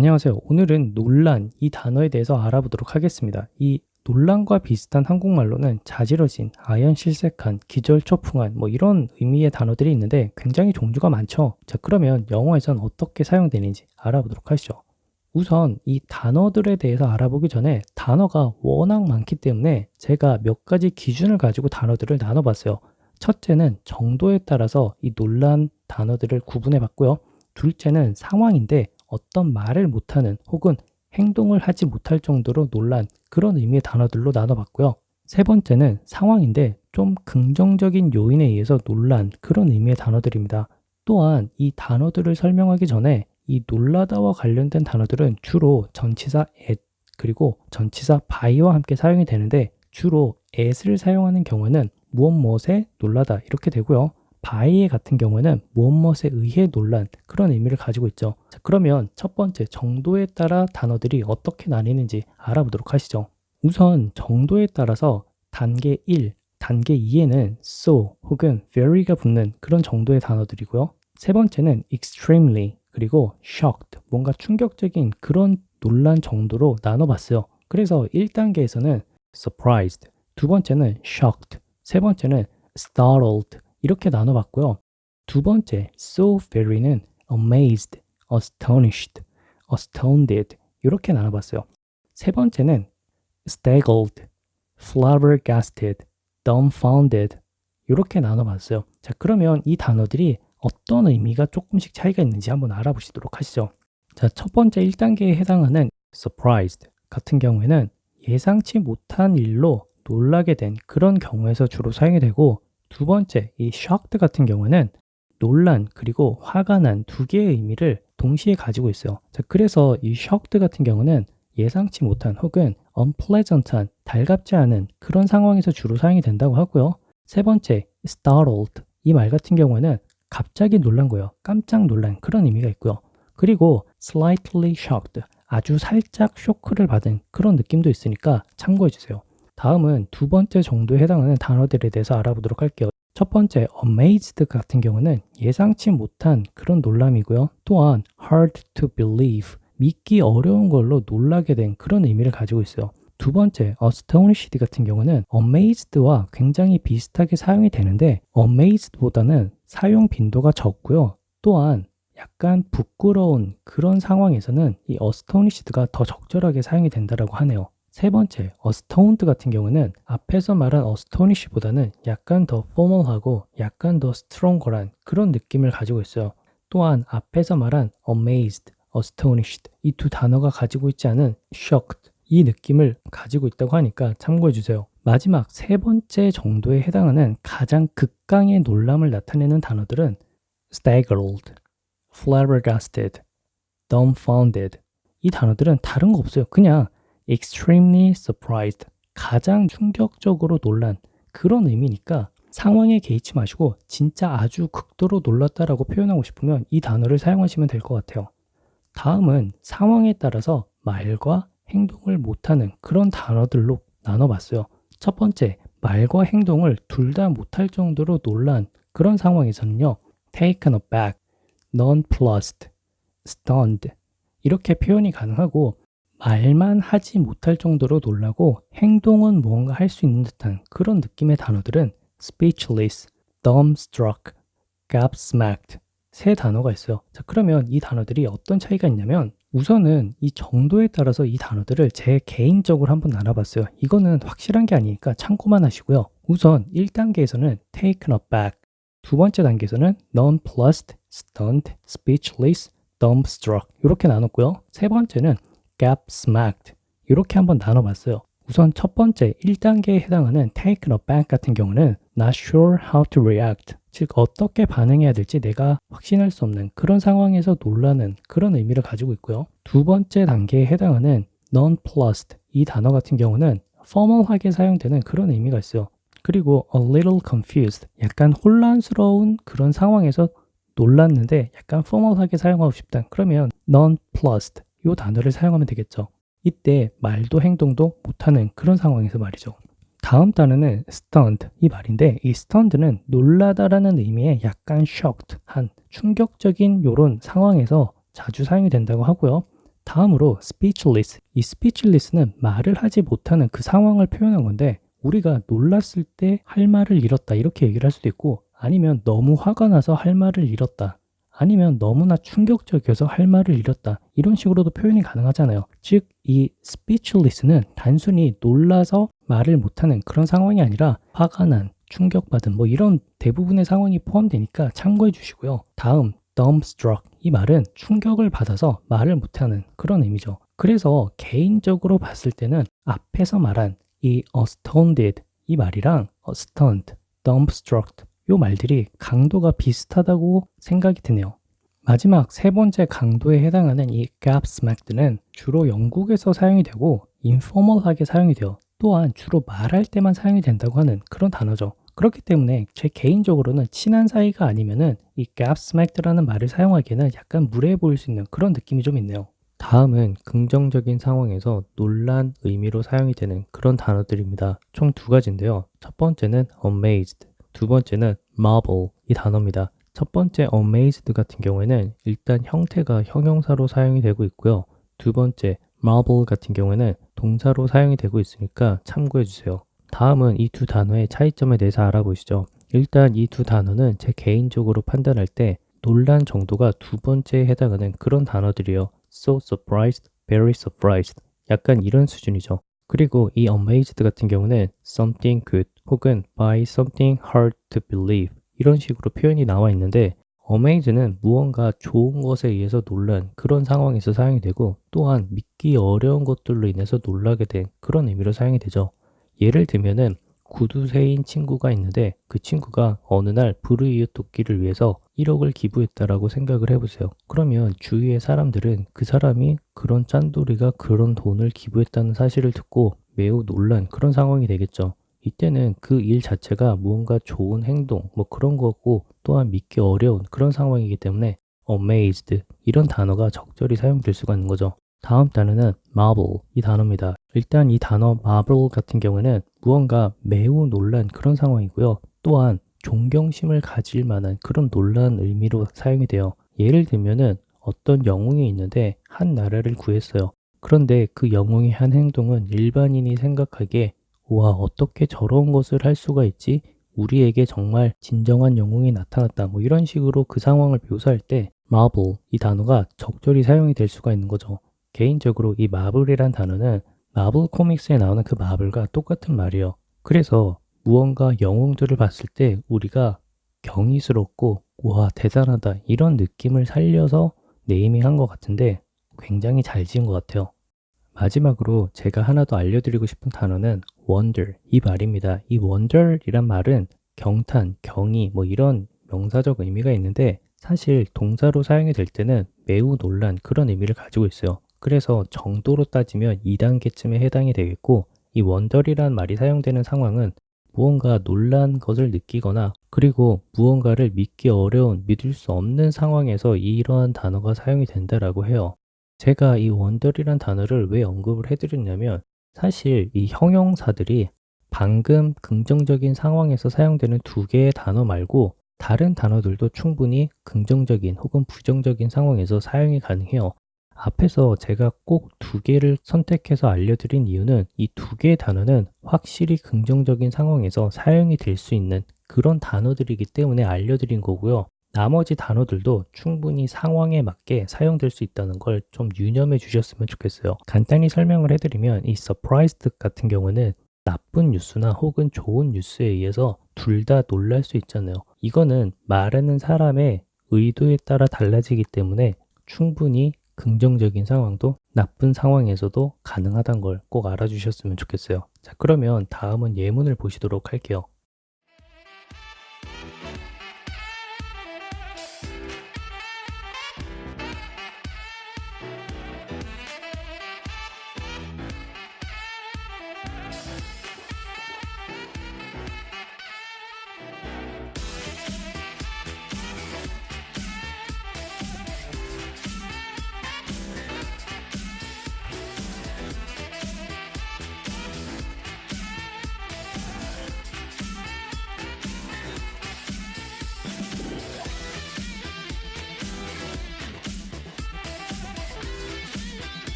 안녕하세요. 오늘은 논란 이 단어에 대해서 알아보도록 하겠습니다. 이 논란과 비슷한 한국말로는 자지러진, 아연실색한, 기절초풍한 이런 의미의 단어들이 있는데 굉장히 종류가 많죠. 자, 그러면 영어에선 어떻게 사용되는지 알아보도록 하시죠. 우선 이 단어들에 대해서 알아보기 전에 단어가 워낙 많기 때문에 제가 몇 가지 기준을 가지고 단어들을 나눠봤어요. 첫째는 정도에 따라서 이 논란 단어들을 구분해 봤고요. 둘째는 상황인데 어떤 말을 못하는 혹은 행동을 하지 못할 정도로 놀란 그런 의미의 단어들로 나눠봤고요. 세 번째는 상황인데 좀 긍정적인 요인에 의해서 놀란 그런 의미의 단어들입니다. 또한 이 단어들을 설명하기 전에 이 놀라다와 관련된 단어들은 주로 전치사 at 그리고 전치사 by와 함께 사용이 되는데 주로 at을 사용하는 경우는 무엇 무엇에 놀라다 이렇게 되고요. by 같은 경우는 무엇 무엇에 의해 놀란 그런 의미를 가지고 있죠. 자, 그러면 첫 번째 정도에 따라 단어들이 어떻게 나뉘는지 알아보도록 하시죠. 우선 정도에 따라서 단계 1, 단계 2에는 so 혹은 very가 붙는 그런 정도의 단어들이고요. 세 번째는 extremely 그리고 shocked 뭔가 충격적인 그런 놀란 정도로 나눠봤어요. 그래서 1단계에서는 surprised, 두 번째는 shocked, 세 번째는 startled 이렇게 나눠봤고요. 두 번째 so very는 amazed, astonished, astounded 이렇게 나눠봤어요. 세 번째는 staggered, flabbergasted, dumbfounded 이렇게 나눠봤어요. 자, 그러면 이 단어들이 어떤 의미가 조금씩 차이가 있는지 한번 알아보시도록 하시죠. 자, 첫 번째 1단계에 해당하는 surprised 같은 경우에는 예상치 못한 일로 놀라게 된 그런 경우에서 주로 사용이 되고, 두 번째 이 shocked 같은 경우는 놀란 그리고 화가 난 두 개의 의미를 동시에 가지고 있어요. 자, 그래서 이 shocked 같은 경우는 예상치 못한 혹은 unpleasant한, 달갑지 않은 그런 상황에서 주로 사용이 된다고 하고요. 세 번째 startled 이 말 같은 경우에는 갑자기 놀란 거예요. 깜짝 놀란 그런 의미가 있고요. 그리고 slightly shocked 아주 살짝 쇼크를 받은 그런 느낌도 있으니까 참고해 주세요. 다음은 두 번째 정도에 해당하는 단어들에 대해서 알아보도록 할게요. 첫 번째 amazed 같은 경우는 예상치 못한 그런 놀람이고요. 또한 hard to believe 믿기 어려운 걸로 놀라게 된 그런 의미를 가지고 있어요. 두 번째 astonished 같은 경우는 amazed와 굉장히 비슷하게 사용이 되는데 amazed보다는 사용 빈도가 적고요. 또한 약간 부끄러운 그런 상황에서는 이 astonished가 더 적절하게 사용이 된다고 하네요. 세 번째, astounded 같은 경우는 앞에서 말한 astonish보다는 약간 더 formal하고 약간 더 stronger한 그런 느낌을 가지고 있어요. 또한 앞에서 말한 amazed, astonished 이 두 단어가 가지고 있지 않은 shocked 이 느낌을 가지고 있다고 하니까 참고해 주세요. 마지막 세 번째 정도에 해당하는 가장 극강의 놀람을 나타내는 단어들은 staggered, flabbergasted, dumbfounded 이 단어들은 다른 거 없어요. 그냥 extremely surprised 가장 충격적으로 놀란 그런 의미니까 상황에 개의치 마시고 진짜 아주 극도로 놀랐다라고 표현하고 싶으면 이 단어를 사용하시면 될 것 같아요. 다음은 상황에 따라서 말과 행동을 못하는 그런 단어들로 나눠봤어요. 첫 번째, 말과 행동을 둘 다 못할 정도로 놀란 그런 상황에서는요. taken aback, nonplussed, stunned 이렇게 표현이 가능하고 말만 하지 못할 정도로 놀라고 행동은 무언가 할 수 있는 듯한 그런 느낌의 단어들은 speechless, dumbstruck, gobsmacked 세 단어가 있어요. 자, 그러면 이 단어들이 어떤 차이가 있냐면 우선은 이 정도에 따라서 이 단어들을 제 개인적으로 한번 나눠봤어요. 이거는 확실한 게 아니니까 참고만 하시고요. 우선 1단계에서는 taken aback, 두 번째 단계에서는 nonplussed, stunned, speechless, dumbstruck 이렇게 나눴고요. 세 번째는 gobsmacked 이렇게 한번 나눠봤어요. 우선 첫 번째 1단계에 해당하는 taken aback 같은 경우는 not sure how to react 즉 어떻게 반응해야 될지 내가 확신할 수 없는 그런 상황에서 놀라는 그런 의미를 가지고 있고요. 두 번째 단계에 해당하는 nonplussed 이 단어 같은 경우는 formal하게 사용되는 그런 의미가 있어요. 그리고 a little confused 약간 혼란스러운 그런 상황에서 놀랐는데 약간 formal하게 사용하고 싶다. 그러면 nonplussed 이 단어를 사용하면 되겠죠. 이때 말도 행동도 못하는 그런 상황에서 말이죠. 다음 단어는 stunned 이 말인데 이 stunned는 놀라다라는 의미의 약간 shocked 한 충격적인 요런 상황에서 자주 사용이 된다고 하고요. 다음으로 speechless. 이 speechless는 말을 하지 못하는 그 상황을 표현한 건데 우리가 놀랐을 때 할 말을 잃었다 이렇게 얘기를 할 수도 있고 아니면 너무 화가 나서 할 말을 잃었다. 아니면 너무나 충격적이어서 할 말을 잃었다. 이런 식으로도 표현이 가능하잖아요. 즉, 이 speechless는 단순히 놀라서 말을 못하는 그런 상황이 아니라 화가 난, 충격받은 뭐 이런 대부분의 상황이 포함되니까 참고해 주시고요. 다음, dumbstruck. 이 말은 충격을 받아서 말을 못하는 그런 의미죠. 그래서 개인적으로 봤을 때는 앞에서 말한 이 astounded 이 말이랑 stunned, dumbstruck 요 말들이 강도가 비슷하다고 생각이 드네요. 마지막 세 번째 강도에 해당하는 이 gobsmacked는 주로 영국에서 사용이 되고 informal하게 사용이 돼요. 또한 주로 말할 때만 사용이 된다고 하는 그런 단어죠. 그렇기 때문에 제 개인적으로는 친한 사이가 아니면은 이 gobsmacked라는 말을 사용하기에는 약간 무례해 보일 수 있는 그런 느낌이 좀 있네요. 다음은 긍정적인 상황에서 놀란 의미로 사용이 되는 그런 단어들입니다. 총 두 가지인데요. 첫 번째는 amazed, 두 번째는 marvel 이 단어입니다. 첫 번째 amazed 같은 경우에는 일단 형태가 형용사로 사용이 되고 있고요. 두 번째 marvel 같은 경우에는 동사로 사용이 되고 있으니까 참고해 주세요. 다음은 이 두 단어의 차이점에 대해서 알아보시죠. 일단 이 두 단어는 제 개인적으로 판단할 때 놀란 정도가 두 번째에 해당하는 그런 단어들이에요. So surprised, very surprised. 약간 이런 수준이죠. 그리고 이 amazed 같은 경우는 something good 혹은 by something hard to believe 이런 식으로 표현이 나와 있는데 amazed는 무언가 좋은 것에 의해서 놀란 그런 상황에서 사용이 되고 또한 믿기 어려운 것들로 인해서 놀라게 된 그런 의미로 사용이 되죠. 예를 들면은 구두쇠인 친구가 있는데 그 친구가 어느 날 불우이웃 돕기를 위해서 1억을 기부했다라고 생각을 해보세요. 그러면 주위의 사람들은 그 사람이 그런 짠돌이가 그런 돈을 기부했다는 사실을 듣고 매우 놀란 그런 상황이 되겠죠. 이때는 그 일 자체가 무언가 좋은 행동, 뭐 그런 거고 또한 믿기 어려운 그런 상황이기 때문에 amazed 이런 단어가 적절히 사용될 수가 있는 거죠. 다음 단어는 marvel 이 단어입니다. 일단 이 단어 marvel 같은 경우는 무언가 매우 놀란 그런 상황이고요. 또한 존경심을 가질 만한 그런 놀라운 의미로 사용이 돼요. 예를 들면은 어떤 영웅이 있는데 한 나라를 구했어요. 그런데 그 영웅이 한 행동은 일반인이 생각하기에 와, 어떻게 저런 것을 할 수가 있지? 우리에게 정말 진정한 영웅이 나타났다. 뭐 이런 식으로 그 상황을 묘사할 때 marvel 이 단어가 적절히 사용이 될 수가 있는 거죠. 개인적으로 이 마블이란 단어는 마블 코믹스에 나오는 그 마블과 똑같은 말이에요. 그래서 무언가 영웅들을 봤을 때 우리가 경이스럽고 와 대단하다 이런 느낌을 살려서 네이밍한 것 같은데 굉장히 잘 지은 것 같아요. 마지막으로 제가 하나 더 알려드리고 싶은 단어는 wonder 이 말입니다. 이 wonder이란 말은 경탄, 경이 뭐 이런 명사적 의미가 있는데 사실 동사로 사용이 될 때는 매우 놀란 그런 의미를 가지고 있어요. 그래서 정도로 따지면 2단계쯤에 해당이 되겠고 이 wonder이란 말이 사용되는 상황은 무언가 놀란 것을 느끼거나 그리고 무언가를 믿기 어려운, 믿을 수 없는 상황에서 이러한 단어가 사용이 된다라고 해요. 제가 이 wonder이란 단어를 왜 언급을 해드렸냐면 사실 이 형용사들이 방금 긍정적인 상황에서 사용되는 두 개의 단어 말고 다른 단어들도 충분히 긍정적인 혹은 부정적인 상황에서 사용이 가능해요. 앞에서 제가 꼭 두 개를 선택해서 알려드린 이유는 이 두 개의 단어는 확실히 긍정적인 상황에서 사용이 될 수 있는 그런 단어들이기 때문에 알려드린 거고요. 나머지 단어들도 충분히 상황에 맞게 사용될 수 있다는 걸 좀 유념해 주셨으면 좋겠어요. 간단히 설명을 해드리면 이 surprised 같은 경우는 나쁜 뉴스나 혹은 좋은 뉴스에 의해서 둘 다 놀랄 수 있잖아요. 이거는 말하는 사람의 의도에 따라 달라지기 때문에 충분히 긍정적인 상황도 나쁜 상황에서도 가능하다는 걸 꼭 알아주셨으면 좋겠어요. 자, 그러면 다음은 예문을 보시도록 할게요.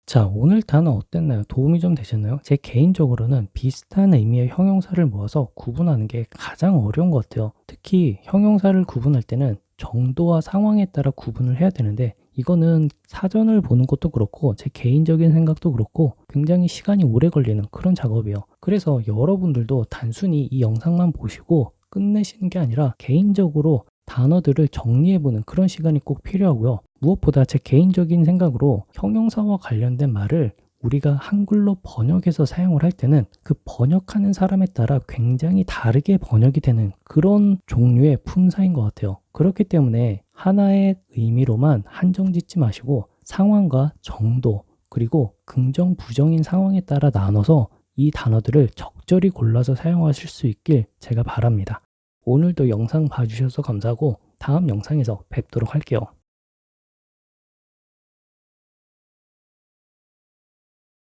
자, 오늘 단어 어땠나요? 도움이 좀 되셨나요? 제 개인적으로는 비슷한 의미의 형용사를 모아서 구분하는 게 가장 어려운 것 같아요. 특히 형용사를 구분할 때는 정도와 상황에 따라 구분을 해야 되는데 이거는 사전을 보는 것도 그렇고 제 개인적인 생각도 그렇고 굉장히 시간이 오래 걸리는 그런 작업이에요. 그래서 여러분들도 단순히 이 영상만 보시고 끝내시는 게 아니라 개인적으로 단어들을 정리해보는 그런 시간이 꼭 필요하고요. 무엇보다 제 개인적인 생각으로 형용사와 관련된 말을 우리가 한글로 번역해서 사용을 할 때는 그 번역하는 사람에 따라 굉장히 다르게 번역이 되는 그런 종류의 품사인 것 같아요. 그렇기 때문에 하나의 의미로만 한정 짓지 마시고 상황과 정도 그리고 긍정, 부정인 상황에 따라 나눠서 이 단어들을 적절히 골라서 사용하실 수 있길 제가 바랍니다. 오늘도 영상 봐주셔서 감사하고 다음 영상에서 뵙도록 할게요.